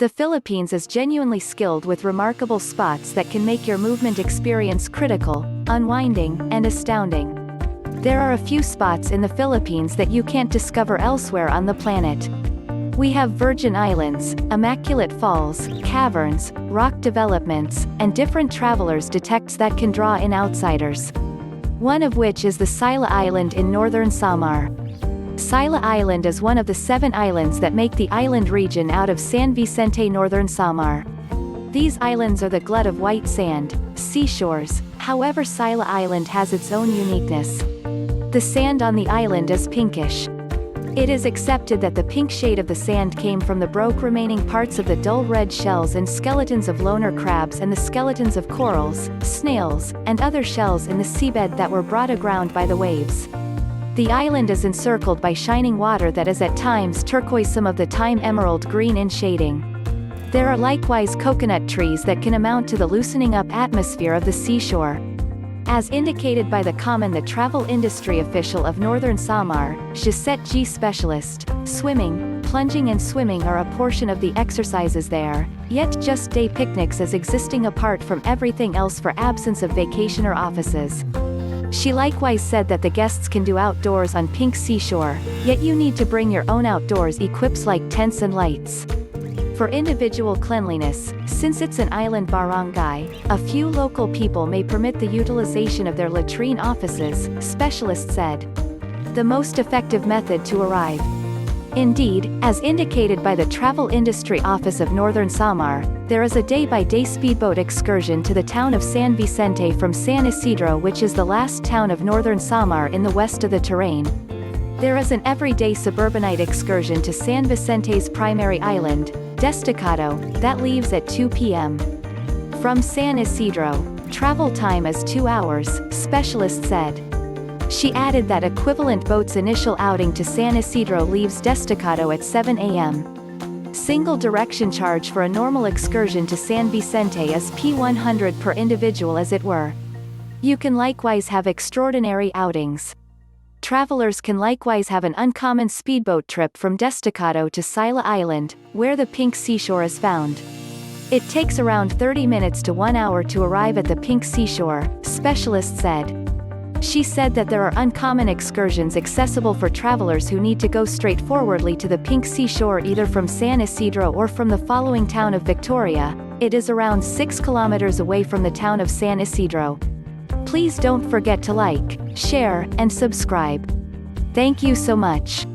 The Philippines is genuinely skilled with remarkable spots that can make your movement experience critical, unwinding, and astounding. There are a few spots in the Philippines that you can't discover elsewhere on the planet. We have Virgin Islands, immaculate falls, caverns, rock developments, and different travelers detects that can draw in outsiders. One of which is the Sila Island in northern Samar. Sila Island is one of the 7 islands that make the island region out of San Vicente northern Samar. These islands are the glut of white sand, seashores, however Sila Island has its own uniqueness. The sand on the island is pinkish. It is accepted that the pink shade of the sand came from the broke remaining parts of the dull red shells and skeletons of loner crabs and the skeletons of corals, snails, and other shells in the seabed that were brought aground by the waves. The island is encircled by shining water that is at times turquoise, some of the time emerald green in shading. There are likewise coconut trees that can amount to the loosening up atmosphere of the seashore. As indicated by the travel industry official of northern Samar, Gisette G. Specialist, swimming, plunging and swimming are a portion of the exercises there, yet just day picnics as existing apart from everything else for absence of vacation or offices. She likewise said that the guests can do outdoors on pink seashore, yet you need to bring your own outdoors equips like tents and lights. For individual cleanliness, since it's an island barangay, a few local people may permit the utilization of their latrine offices, specialists said. The most effective method to arrive. Indeed, as indicated by the Travel Industry Office of Northern Samar, there is a day-by-day speedboat excursion to the town of San Vicente from San Isidro, which is the last town of Northern Samar in the west of the terrain. There is an everyday suburbanite excursion to San Vicente's primary island, Destacado, that leaves at 2 p.m. From San Isidro, travel time is 2 hours, specialists said. She added that equivalent boat's initial outing to San Isidro leaves Destacado at 7 a.m. Single direction charge for a normal excursion to San Vicente is P100 per individual as it were. You can likewise have extraordinary outings. Travelers can likewise have an uncommon speedboat trip from Destacado to Sila Island, where the pink seashore is found. It takes around 30 minutes to 1 hour to arrive at the pink seashore, specialists said. She said that there are uncommon excursions accessible for travelers who need to go straightforwardly to the pink seashore either from San Isidro or from the following town of Victoria. It is around 6 kilometers away from the town of San Isidro. Please don't forget to like, share, and subscribe. Thank you so much.